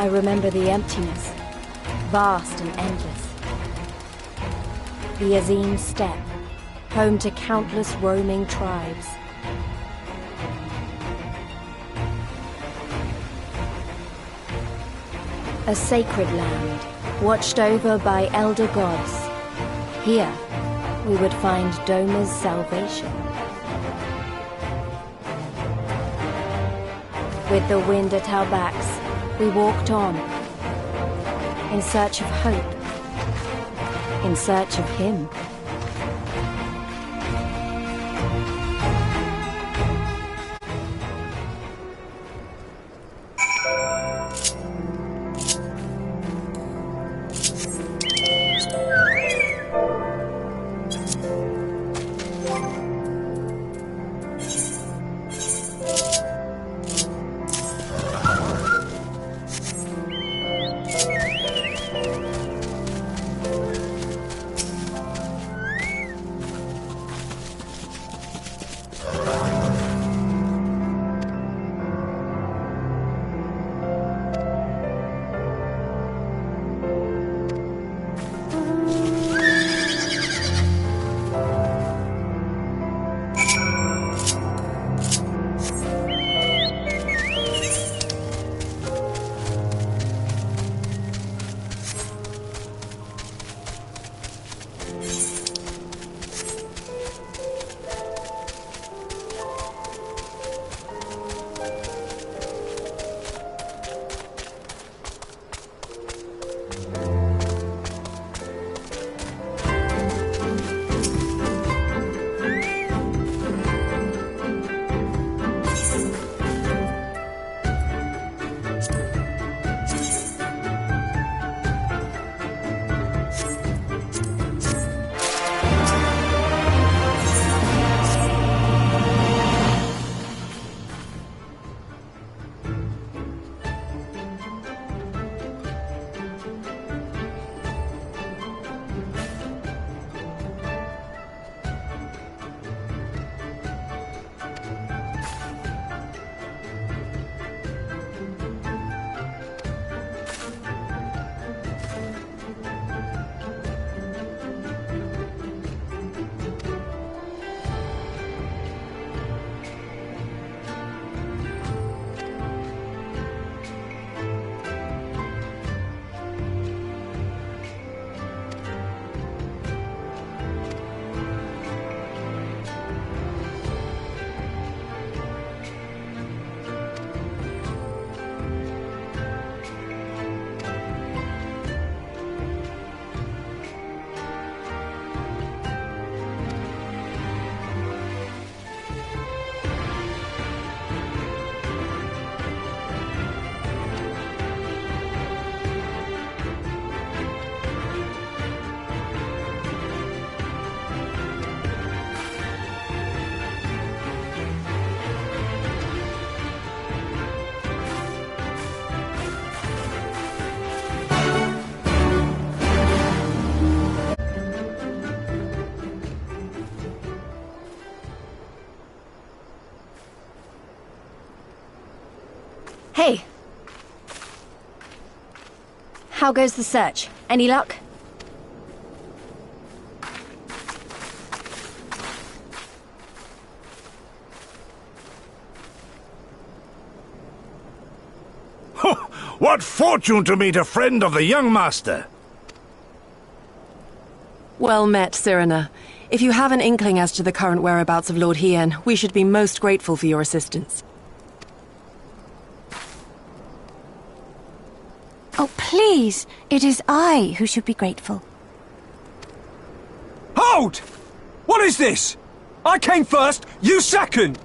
I remember the emptiness, vast and endless. The Azim Steppe, home to countless roaming tribes. A sacred land, watched over by elder gods. Here, we would find Doma's salvation. With the wind at our backs, we walked on, in search of hope, in search of him. Hey! How goes the search? Any luck? What fortune to meet a friend of the young master! Well met, Cyrena. If you have an inkling as to the current whereabouts of Lord Hien, we should be most grateful for your assistance. Oh, please! It is I who should be grateful. Hold! What is this? I came first, you second!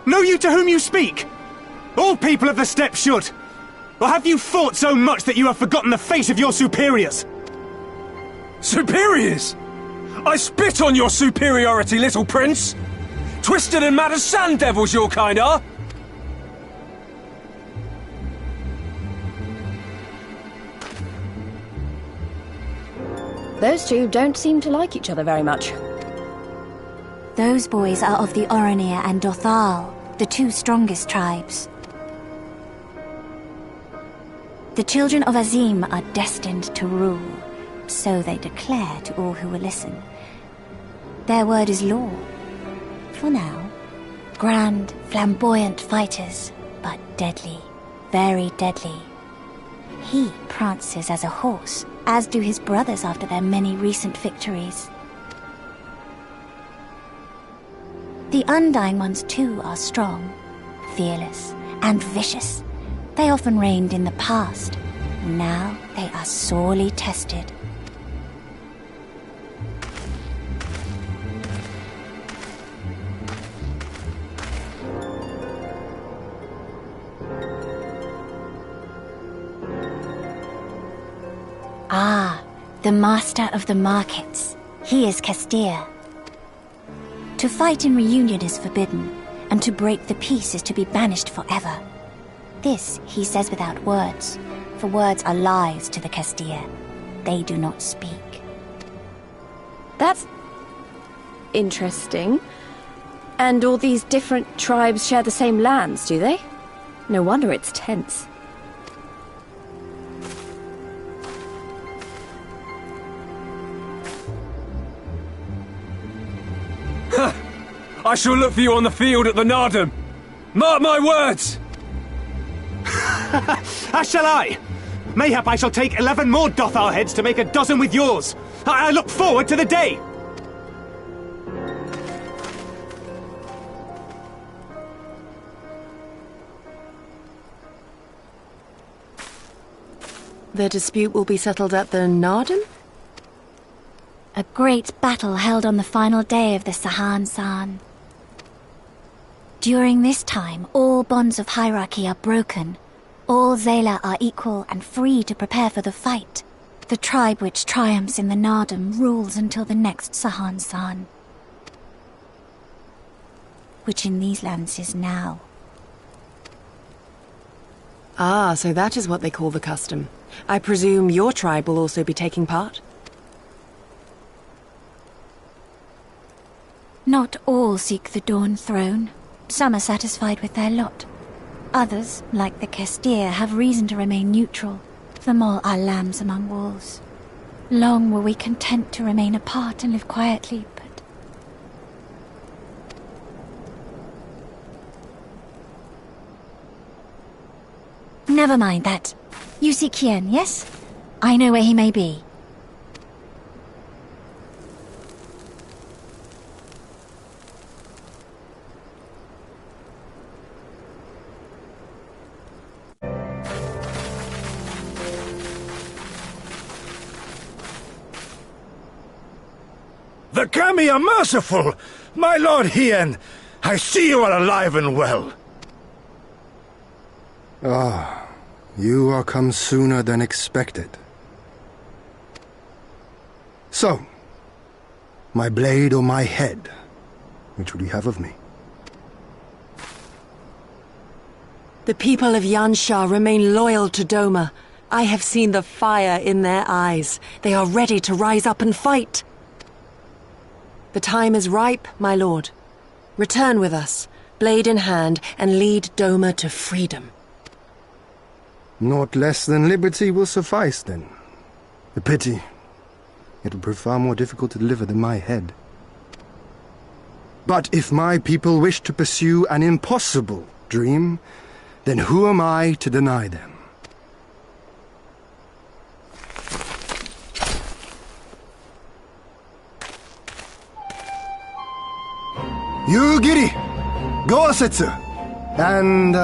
Know you to whom you speak? All people of the steppe should. Or have you fought so much that you have forgotten the fate of your superiors? Superiors? I spit on your superiority, little prince! Twisted and mad as sand devils your kind are! Those two don't seem to like each other very much. Those boys are of the Oranir and Dothal, the two strongest tribes. The children of Azim are destined to rule, so they declare to all who will listen. Their word is law. For now. Grand, flamboyant fighters, but deadly, very deadly. He prances as a horse, as do his brothers after their many recent victories. The Undying ones too are strong, fearless, and vicious. They often reigned in the past. Now they are sorely tested. Ah, the master of the markets. He is Castir. To fight in reunion is forbidden, and to break the peace is to be banished forever. This he says without words, for words are lies to the Castir. They do not speak. That's interesting. And all these different tribes share the same lands, do they? No wonder it's tense. I shall look for you on the field at the Nardum. Mark my words! As shall I! Mayhap I shall take 11 more Dothal heads to make a dozen with yours. I look forward to the day! The dispute will be settled at the Nardum? A great battle held on the final day of the Sahan-San. During this time, all bonds of hierarchy are broken. All Zayla are equal and free to prepare for the fight. The tribe which triumphs in the Nardum rules until the next Sahan-San. Which in these lands is now. Ah, so that is what they call the custom. I presume your tribe will also be taking part? Not all seek the Dawn Throne. Some are satisfied with their lot. Others, like the Castir, have reason to remain neutral. Them all are lambs among wolves. Long were we content to remain apart and live quietly, but... Never mind that. You seek Hien, yes? I know where he may be. The Kami are merciful! My lord Hien, I see you are alive and well. Ah, you are come sooner than expected. So, my blade or my head? Which would you have of me? The people of Yansha remain loyal to Doma. I have seen the fire in their eyes. They are ready to rise up and fight. The time is ripe, my lord. Return with us, blade in hand, and lead Doma to freedom. Naught less than liberty will suffice, then. A pity. It will prove far more difficult to deliver than my head. But if my people wish to pursue an impossible dream, then who am I to deny them? Yugiri! Gosetsu! And,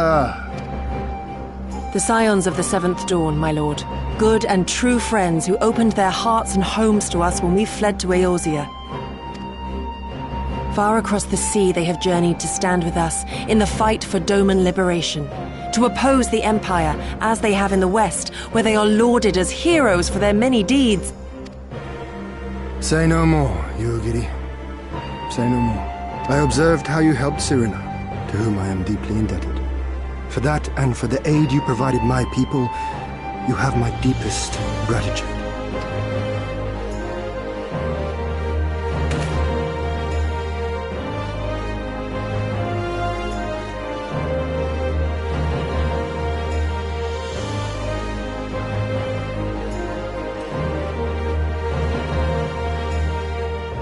The scions of the Seventh Dawn, my lord. Good and true friends who opened their hearts and homes to us when we fled to Eorzea. Far across the sea they have journeyed to stand with us in the fight for Doman liberation. To oppose the Empire, as they have in the West, where they are lauded as heroes for their many deeds. Say no more, Yugiri. Say no more. I observed how you helped Serena, to whom I am deeply indebted. For that and for the aid you provided my people, you have my deepest gratitude.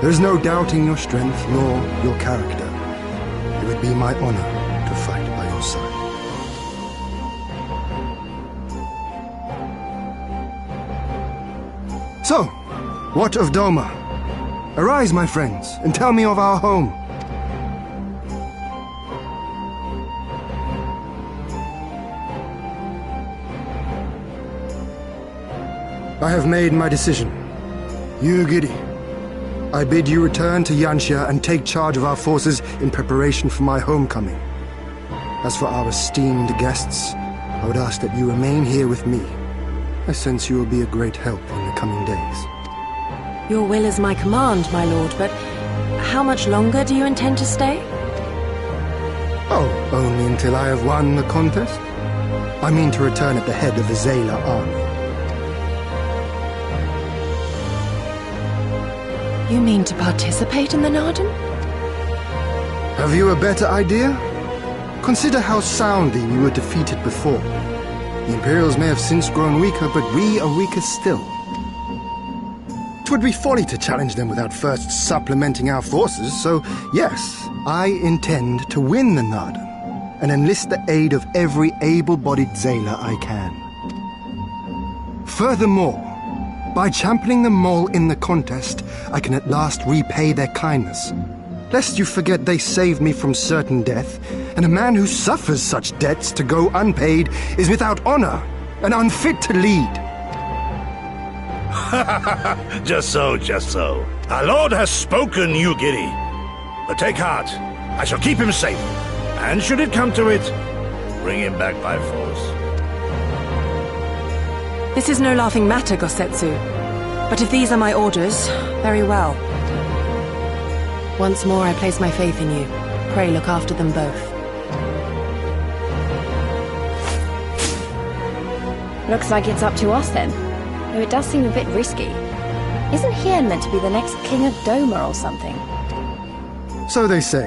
There's no doubting your strength nor your character. It would be my honor to fight by your side. So, what of Doma? Arise, my friends, and tell me of our home. I have made my decision. You, Giri, I bid you return to Yansha and take charge of our forces in preparation for my homecoming. As for our esteemed guests, I would ask that you remain here with me. I sense you will be a great help in the coming days. Your will is my command, my lord, but how much longer do you intend to stay? Oh, only until I have won the contest? I mean to return at the head of the Zayla army. You mean to participate in the Narden? Have you a better idea? Consider how soundly we were defeated before. The Imperials may have since grown weaker, but we are weaker still. It would be folly to challenge them without first supplementing our forces, so yes, I intend to win the Narden and enlist the aid of every able-bodied Zayla I can. Furthermore, by championing the Mole in the contest, I can at last repay their kindness. Lest you forget they saved me from certain death, and a man who suffers such debts to go unpaid is without honor and unfit to lead. Just so, just so. Our lord has spoken, you giddy. But take heart, I shall keep him safe. And should it come to it, bring him back by force. This is no laughing matter, Gosetsu. But if these are my orders, very well. Once more I place my faith in you. Pray look after them both. Looks like it's up to us then. Though it does seem a bit risky. Isn't Hien meant to be the next king of Doma or something? So they say.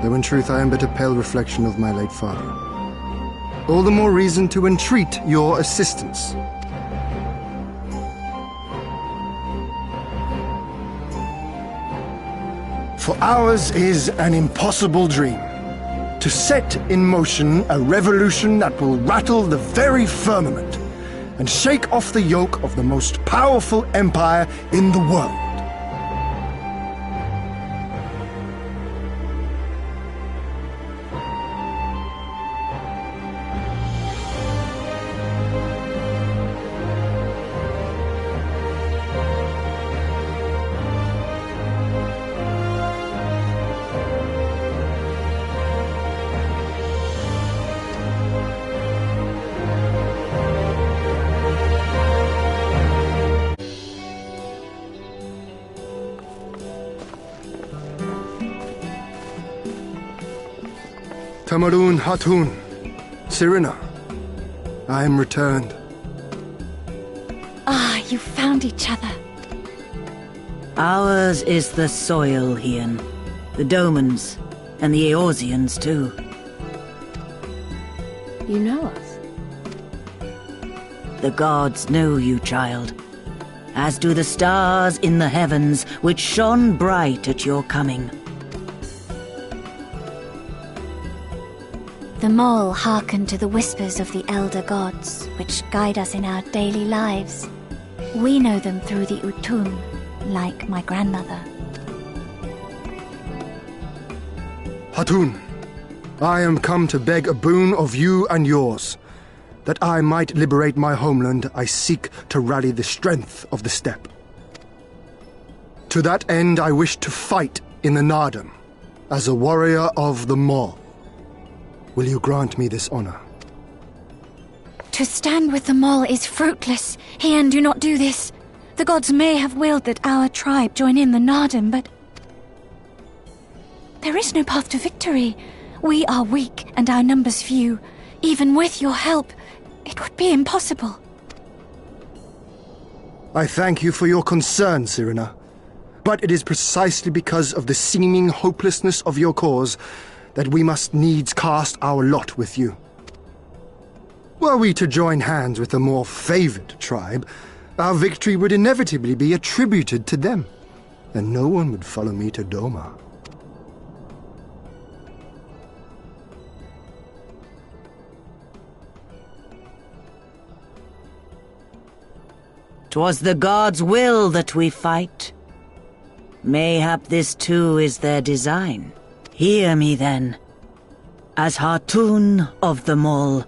Though in truth I am but a pale reflection of my late father. All the more reason to entreat your assistance. For ours is an impossible dream. To set in motion a revolution that will rattle the very firmament and shake off the yoke of the most powerful empire in the world. Tamarun Hatun, Sirina, I am returned. Ah, you found each other. Ours is the soil, Hien. The Domans, and the Eorzeans too. You know us? The gods know you, child. As do the stars in the heavens, which shone bright at your coming. The Mole hearkened to the whispers of the elder gods, which guide us in our daily lives. We know them through the Utun, like my grandmother. Hatun, I am come to beg a boon of you and yours. That I might liberate my homeland, I seek to rally the strength of the steppe. To that end, I wish to fight in the Narden, as a warrior of the Mole. Will you grant me this honor? To stand with the Mole is fruitless. Hien, do not do this. The gods may have willed that our tribe join in the Narden, but there is no path to victory. We are weak and our numbers few. Even with your help, it would be impossible. I thank you for your concern, Sirina. But it is precisely because of the seeming hopelessness of your cause that we must needs cast our lot with you. Were we to join hands with a more favored tribe, our victory would inevitably be attributed to them. and no one would follow me to Doma. 'Twas the gods' will that we fight. Mayhap this too is their design. Hear me then. As Hartun of them all,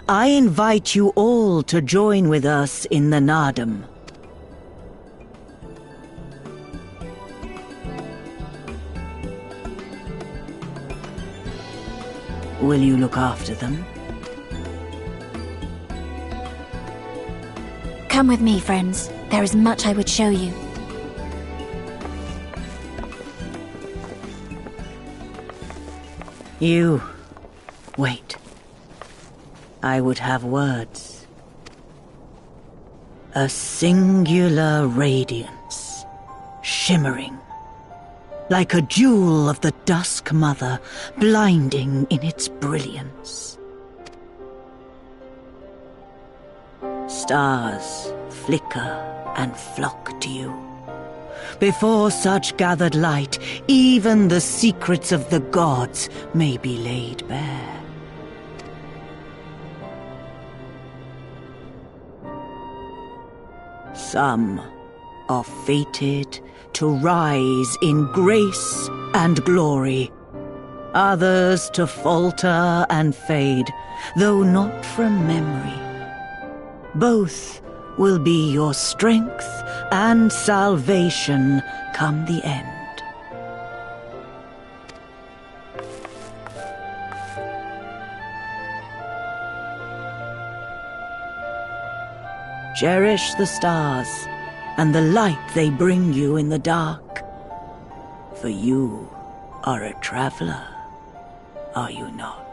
I invite you all to join with us in the Nardum. Will you look after them? Come with me, friends. There is much I would show you. You... wait. I would have words. A singular radiance, shimmering, like a jewel of the Dusk Mother, blinding in its brilliance. Stars flicker and flock to you. Before such gathered light, even the secrets of the gods may be laid bare. Some are fated to rise in grace and glory, others to falter and fade, though not from memory. Both will be your strength and salvation come the end. Cherish the stars and the light they bring you in the dark. For you are a traveler, are you not?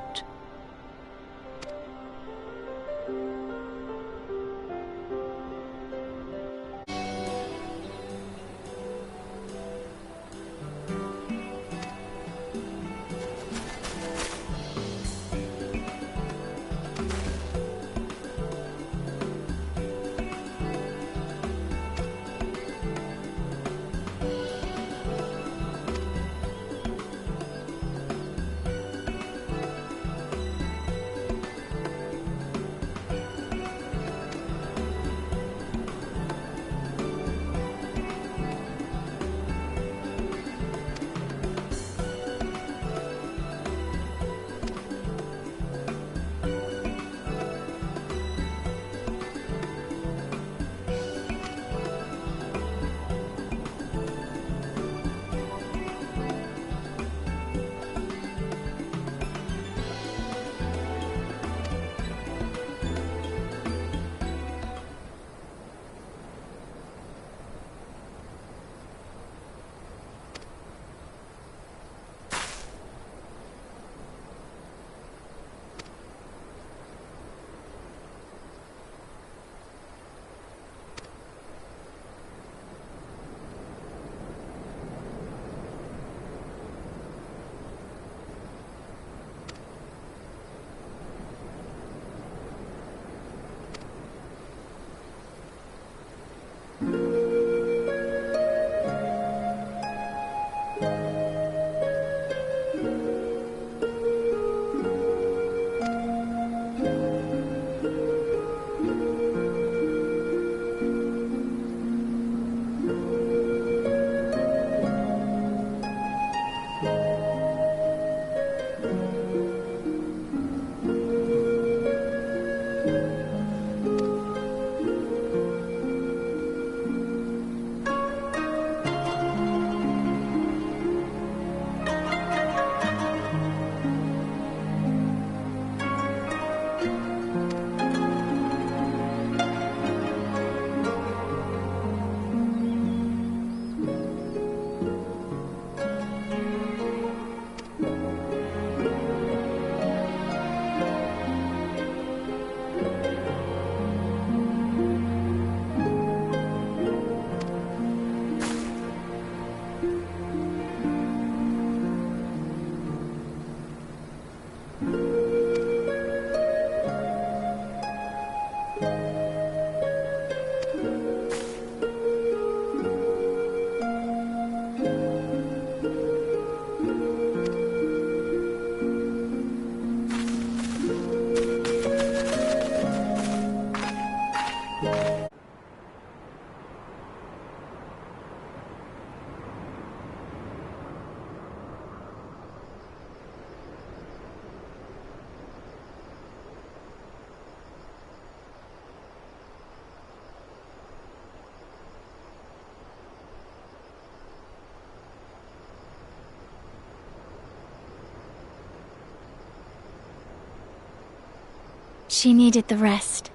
She needed the rest.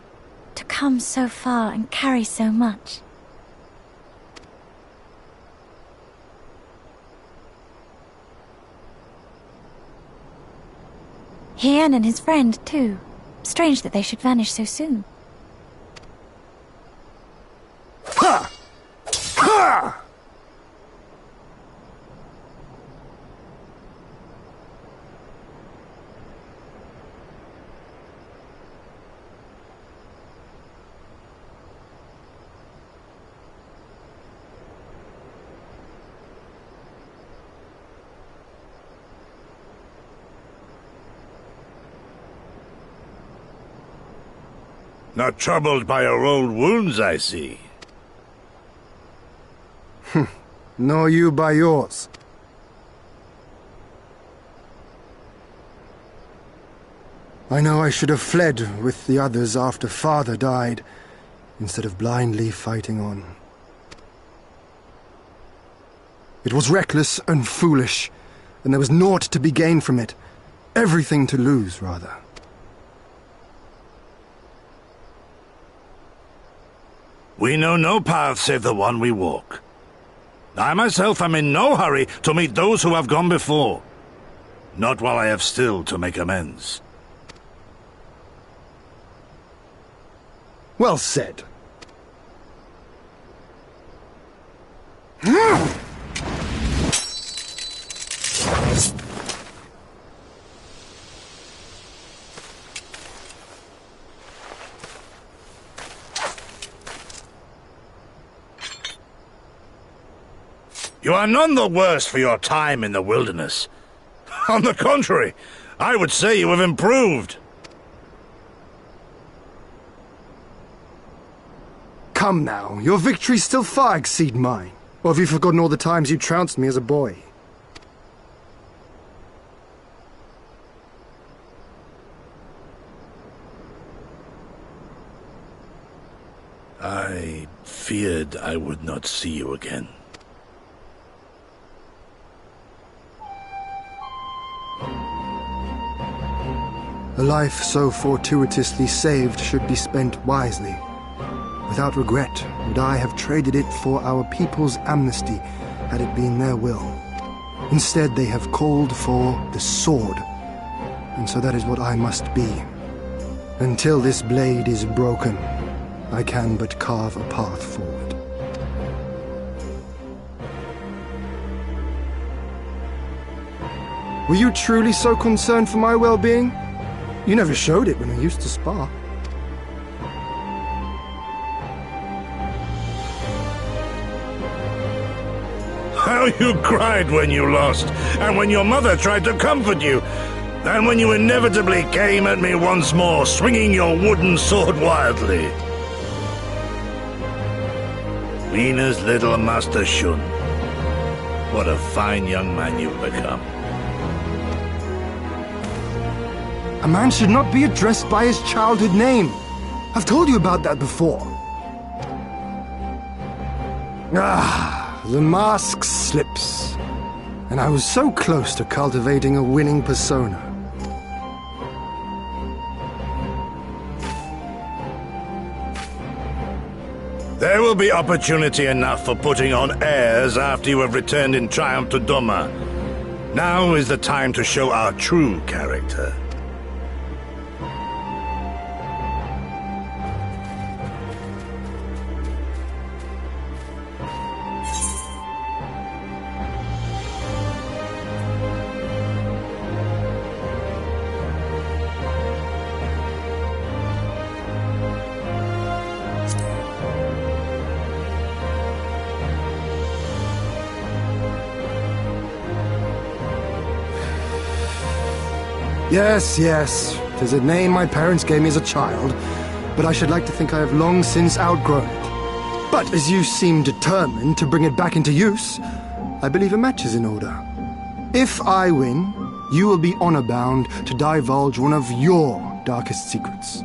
To come so far and carry so much. Hien and his friend, too. Strange that they should vanish so soon. Ha! Ha! Not troubled by your old wounds, I see. Nor you by yours. I know I should have fled with the others after Father died, instead of blindly fighting on. It was reckless and foolish, and there was naught to be gained from it. Everything to lose, rather. We know no path save the one we walk. I myself am in no hurry to meet those who have gone before. Not while I have still to make amends. Well said. You are none the worse for your time in the wilderness. On the contrary, I would say you have improved. Come now, your victories still far exceed mine. Or have you forgotten all the times you trounced me as a boy? I feared I would not see you again. A life so fortuitously saved should be spent wisely. Without regret, would I have traded it for our people's amnesty, had it been their will. Instead, they have called for the sword, and so that is what I must be. Until this blade is broken, I can but carve a path forward. Were you truly so concerned for my well-being? You never showed it when we used to spar. How you cried when you lost, and when your mother tried to comfort you, and when you inevitably came at me once more, swinging your wooden sword wildly. Mina's little Master Shun. What a fine young man you've become. A man should not be addressed by his childhood name. I've told you about that before. The mask slips. And I was so close to cultivating a winning persona. There will be opportunity enough for putting on airs after you have returned in triumph to Doma. Now is the time to show our true character. Yes. 'Tis a name my parents gave me as a child, but I should like to think I have long since outgrown it. But as you seem determined to bring it back into use, I believe a match is in order. If I win, you will be honor-bound to divulge one of your darkest secrets.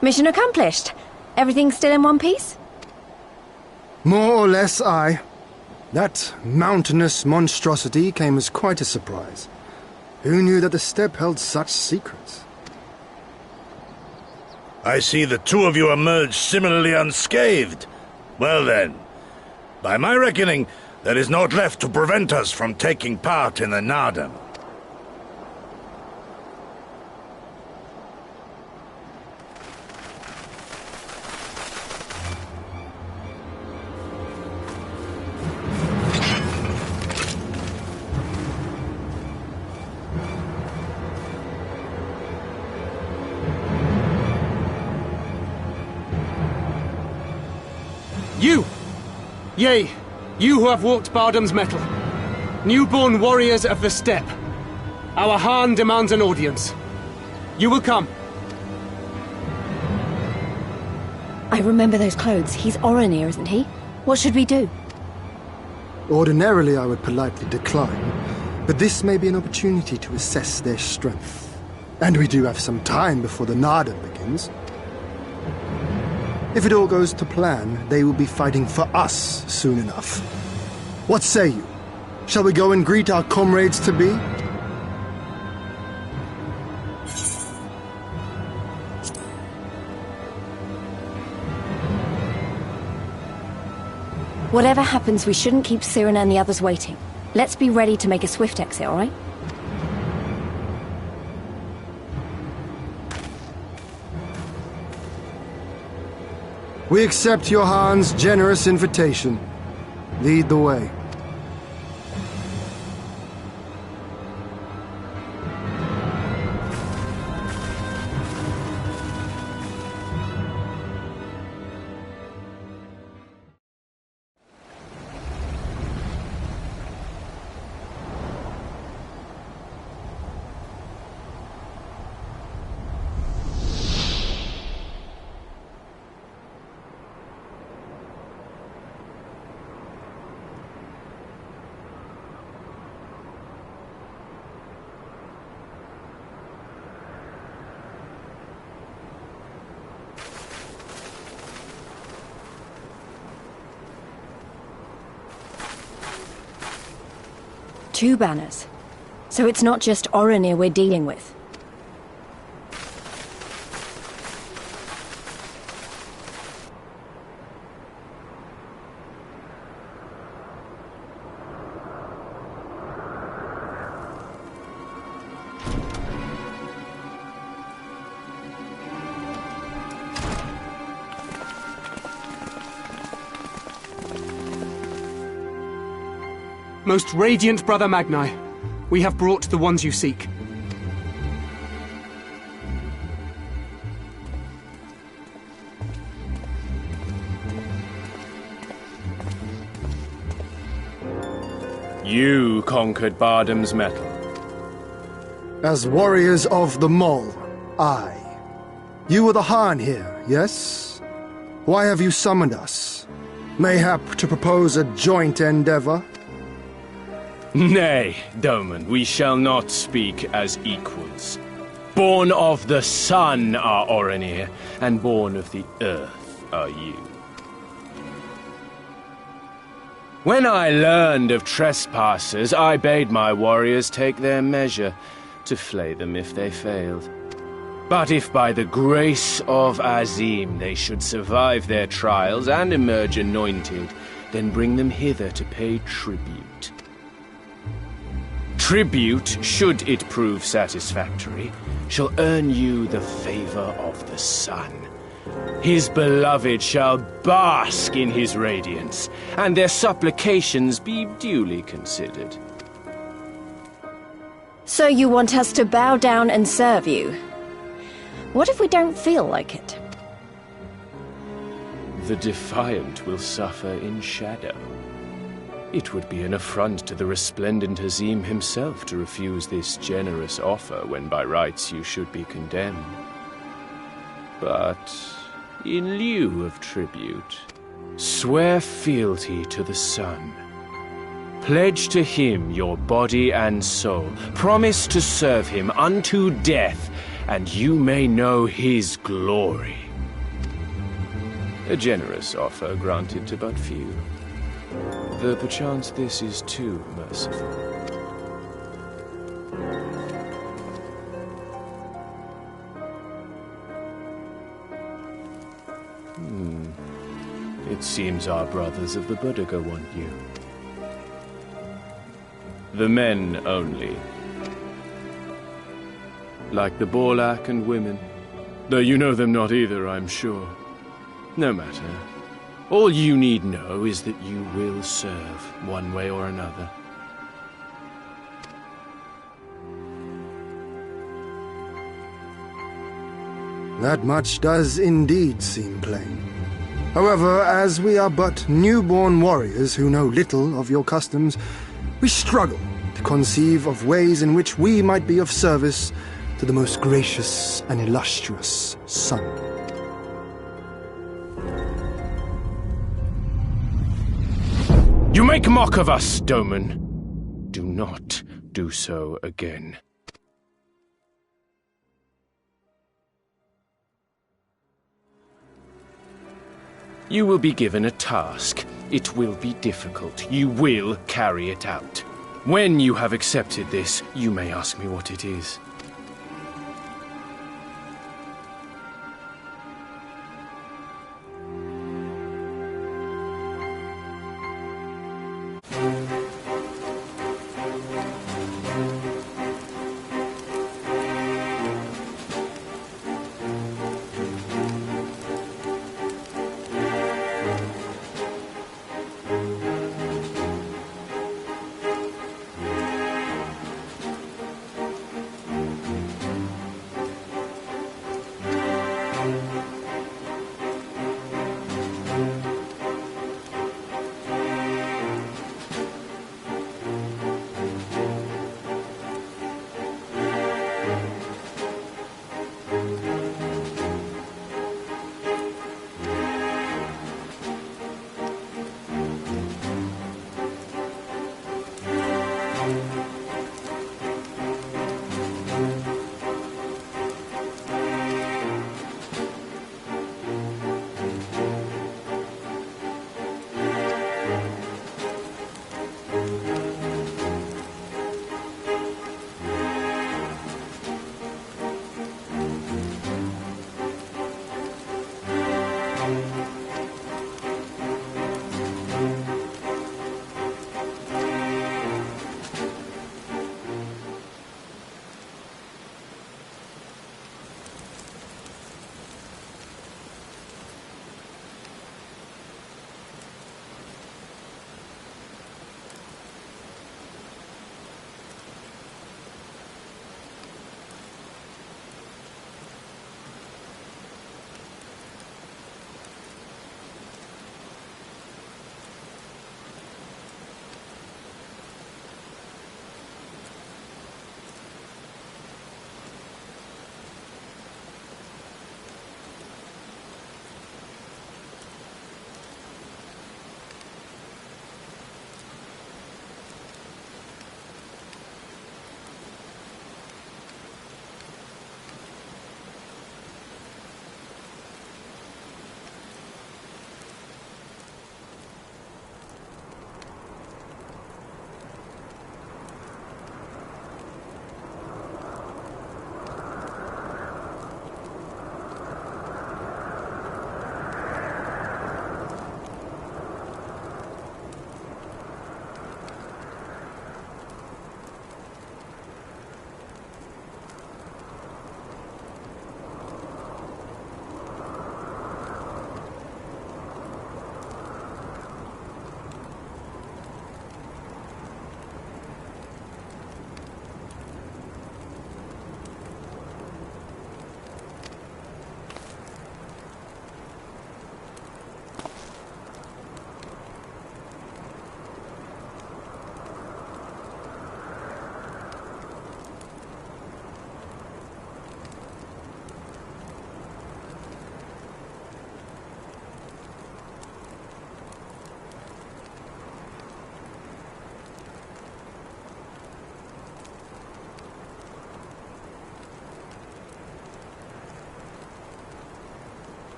Mission accomplished. Everything still in one piece? More or less, aye. That mountainous monstrosity came as quite a surprise. Who knew that the steppe held such secrets? I see the two of you emerged similarly unscathed. Well then, by my reckoning, there is naught left to prevent us from taking part in the Nardam. You! Yea, you who have walked Bardam's metal. Newborn warriors of the steppe. Our Khan demands an audience. You will come. I remember those clothes. He's Oronir, isn't he? What should we do? Ordinarily, I would politely decline, but this may be an opportunity to assess their strength. And we do have some time before the Nardam begins. If it all goes to plan, they will be fighting for us soon enough. What say you? Shall we go and greet our comrades-to-be? Whatever happens, we shouldn't keep Cyrena and the others waiting. Let's be ready to make a swift exit, all right? We accept your Khan's generous invitation. Lead the way. Two banners. So it's not just Oronir we're dealing with. Most radiant Brother Magni, we have brought the ones you seek. You conquered Bardam's metal. As warriors of the Mole, aye. You were the Khan here, yes? Why have you summoned us? Mayhap to propose a joint endeavor? Nay, Doman, we shall not speak as equals. Born of the sun are Oronir, and born of the earth are you. When I learned of trespassers, I bade my warriors take their measure, to flay them if they failed. But if by the grace of Azim they should survive their trials and emerge anointed, then bring them hither to pay tribute. Tribute, should it prove satisfactory, shall earn you the favor of the sun. His beloved shall bask in his radiance, and their supplications be duly considered. So you want us to bow down and serve you? What if we don't feel like it? The defiant will suffer in shadow. It would be an affront to the resplendent Azim himself to refuse this generous offer when by rights you should be condemned. But in lieu of tribute, swear fealty to the sun. Pledge to him your body and soul. Promise to serve him unto death, and you may know his glory. A generous offer granted to but few. Though perchance this is too merciful. It seems our brothers of the Boudica want you. The men only. Like the Borlak and women. Though you know them not either, I'm sure. No matter. All you need know is that you will serve, one way or another. That much does indeed seem plain. However, as we are but newborn warriors who know little of your customs, we struggle to conceive of ways in which we might be of service to the most gracious and illustrious son. You make mock of us, Doman. Do not do so again. You will be given a task. It will be difficult. You will carry it out. When you have accepted this, you may ask me what it is.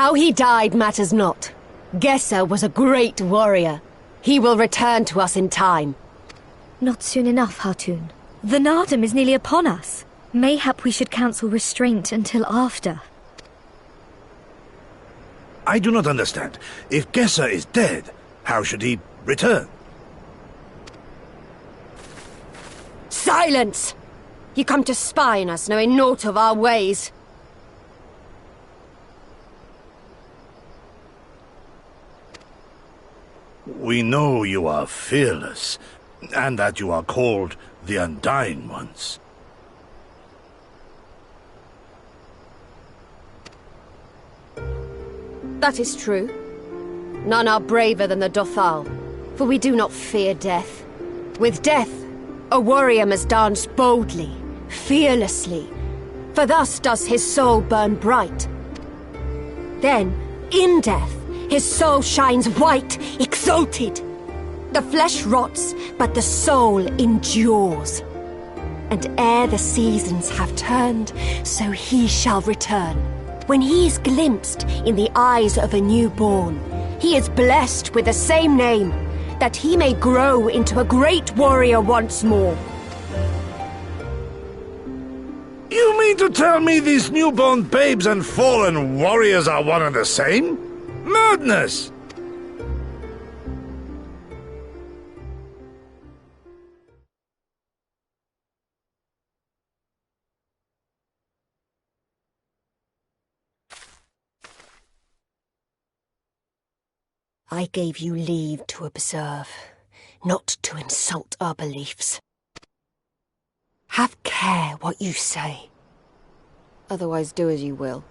How he died matters not. Gessa was a great warrior. He will return to us in time. Not soon enough, Hatun. The Nardum is nearly upon us. Mayhap we should counsel restraint until after. I do not understand. If Gessa is dead, how should he return? Silence! You come to spy on us, knowing naught of our ways. We know you are fearless, and that you are called the Undying Ones. That is true. None are braver than the Dothal, for we do not fear death. With death, a warrior must dance boldly, fearlessly, for thus does his soul burn bright. Then, in death, his soul shines white, exalted. The flesh rots, but the soul endures. And ere the seasons have turned, so he shall return. When he is glimpsed in the eyes of a newborn, he is blessed with the same name, that he may grow into a great warrior once more. You mean to tell me these newborn babes and fallen warriors are one and the same? Madness! I gave you leave to observe, not to insult our beliefs. Have care what you say. Otherwise do as you will.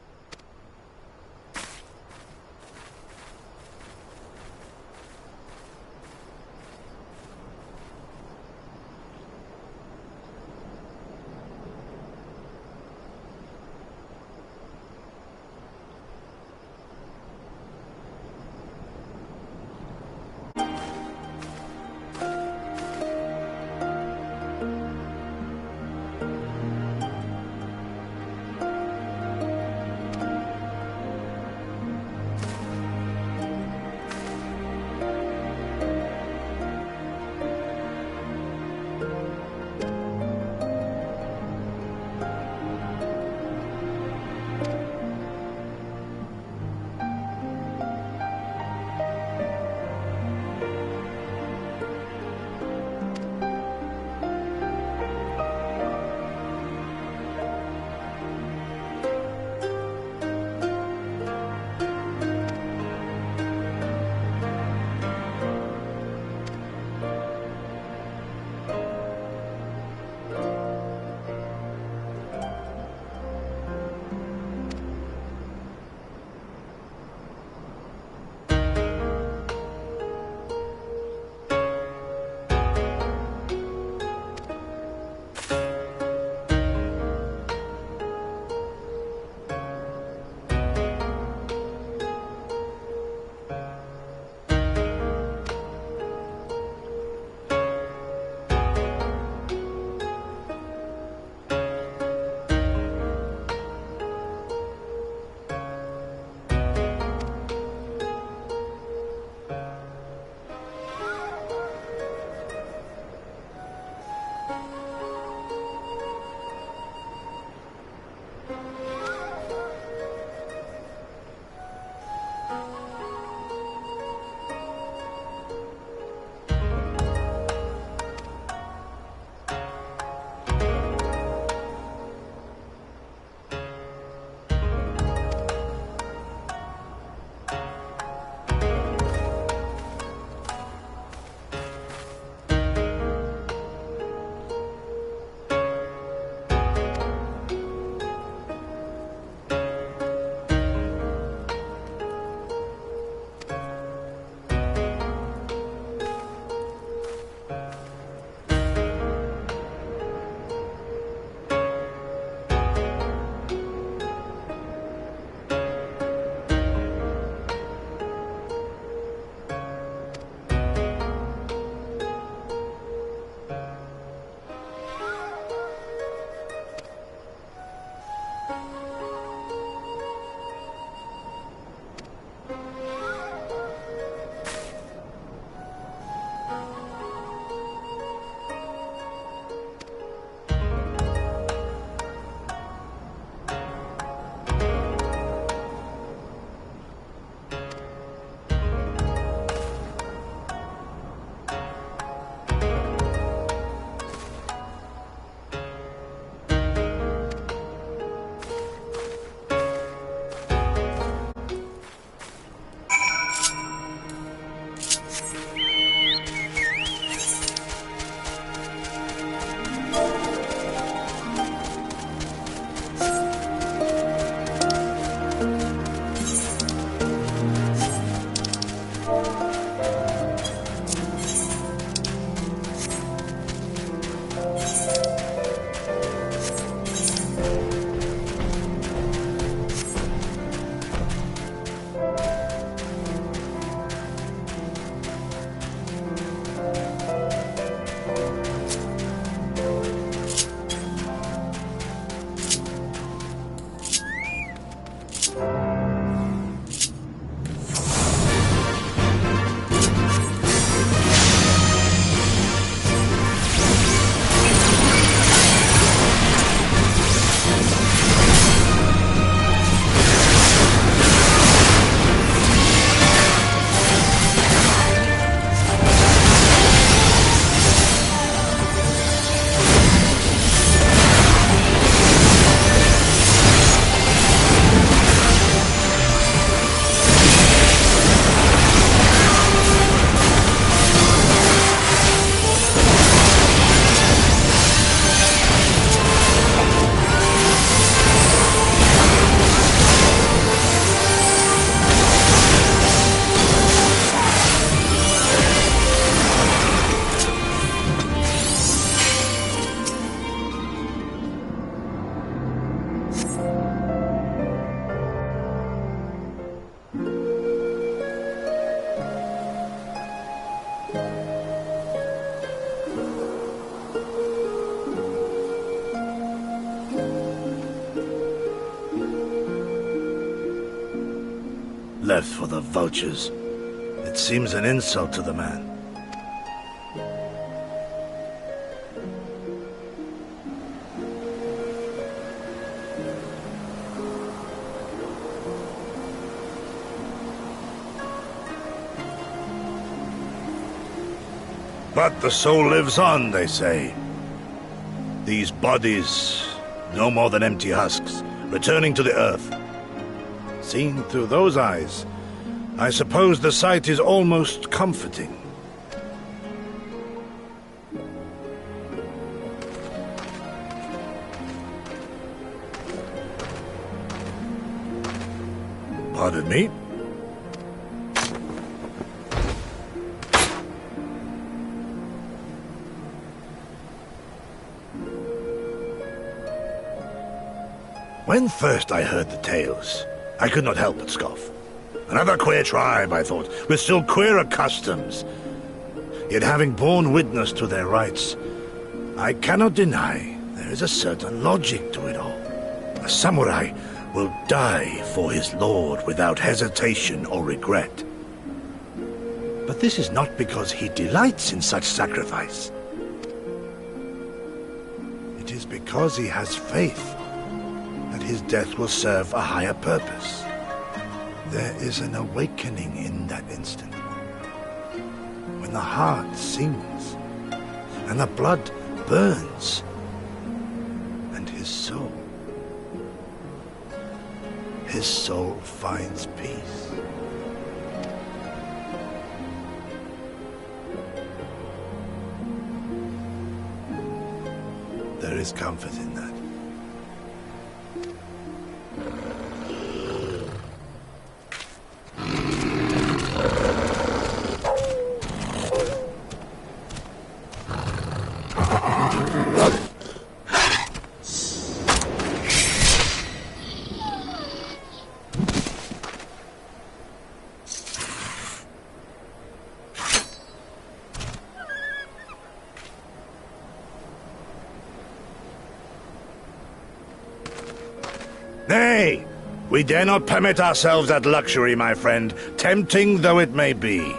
left for the vultures. It seems an insult to the man. But the soul lives on, they say. These bodies, no more than empty husks, returning to the earth. Seen through those eyes, I suppose the sight is almost comforting. Pardon me? When first I heard the tales, I could not help but scoff. Another queer tribe, I thought, with still queerer customs. Yet having borne witness to their rites, I cannot deny there is a certain logic to it all. A samurai will die for his lord without hesitation or regret. But this is not because he delights in such sacrifice. It is because he has faith that his death will serve a higher purpose. There is an awakening in that instant, when the heart sings and the blood burns, and his soul finds peace. There is comfort in that. Nay, we dare not permit ourselves that luxury, my friend, tempting though it may be.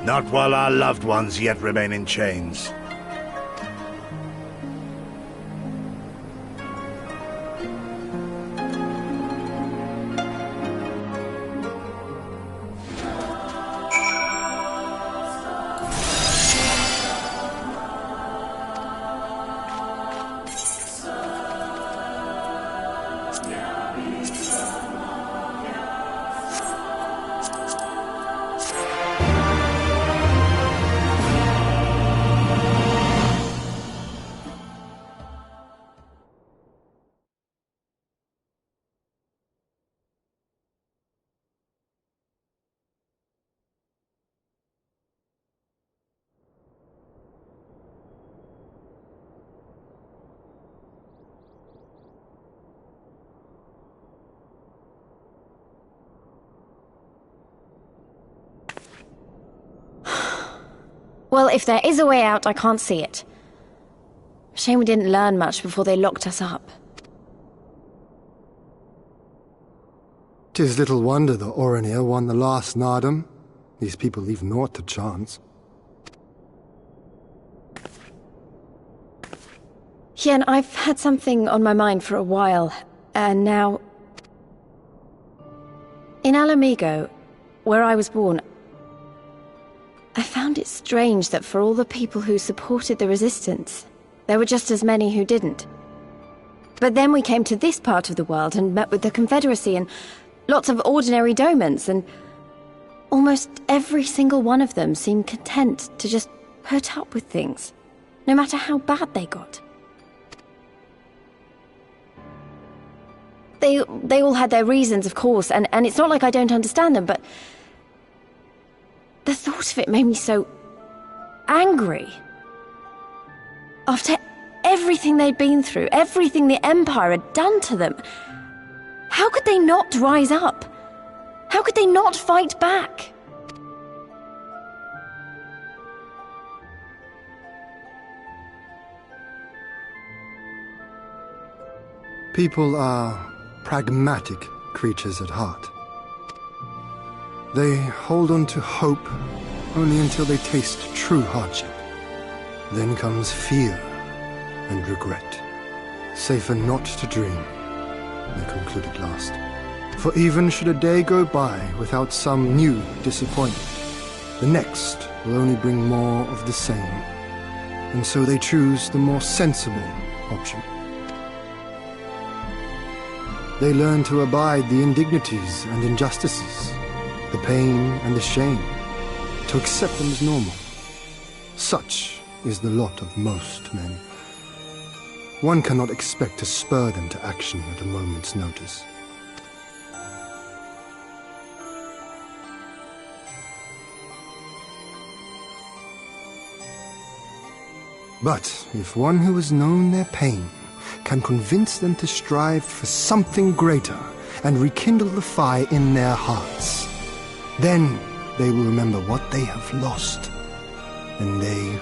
Not while our loved ones yet remain in chains. Well, if there is a way out, I can't see it. Shame we didn't learn much before they locked us up. 'Tis little wonder the Orenir won the last Nardum. These people leave naught to chance. Hien, I've had something on my mind for a while, and now... In Alamigo, where I was born, I found it strange that for all the people who supported the resistance, there were just as many who didn't. But then we came to this part of the world and met with the Confederacy and lots of ordinary domans, and almost every single one of them seemed content to just put up with things, no matter how bad they got. They all had their reasons, of course, and it's not like I don't understand them, but the thought of it made me so angry. After everything they'd been through, everything the Empire had done to them, how could they not rise up? How could they not fight back? People are pragmatic creatures at heart. They hold on to hope only until they taste true hardship. Then comes fear and regret. Safer not to dream, they conclude at last. For even should a day go by without some new disappointment, the next will only bring more of the same. And so they choose the more sensible option. They learn to abide the indignities and injustices, the pain and the shame, to accept them as normal. Such is the lot of most men. One cannot expect to spur them to action at a moment's notice. But if one who has known their pain can convince them to strive for something greater and rekindle the fire in their hearts, then they will remember what they have lost, and they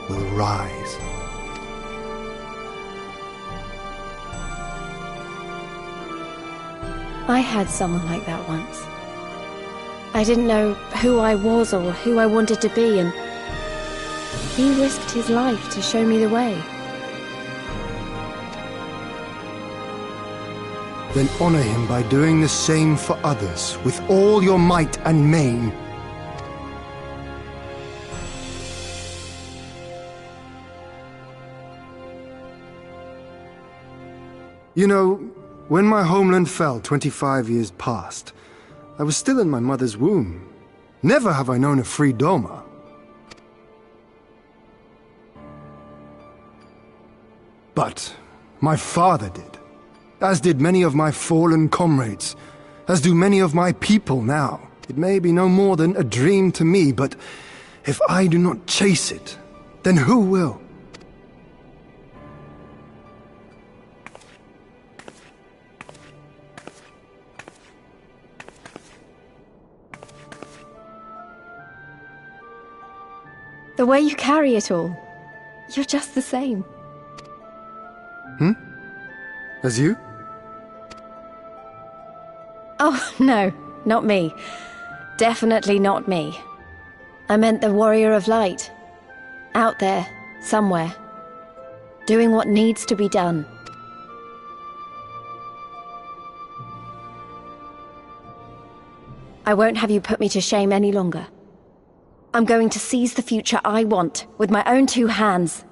will rise. I had someone like that once. I didn't know who I was or who I wanted to be, and he risked his life to show me the way. Then honor him by doing the same for others with all your might and main. You know, when my homeland fell 25 years past, I was still in my mother's womb. Never have I known a free Doma. But my father did, as did many of my fallen comrades, as do many of my people now. It may be no more than a dream to me, but if I do not chase it, then who will? The way you carry it all, you're just the same. As you? Oh, no, not me. Definitely not me. I meant the warrior of light. Out there, somewhere. Doing what needs to be done. I won't have you put me to shame any longer. I'm going to seize the future I want with my own two hands.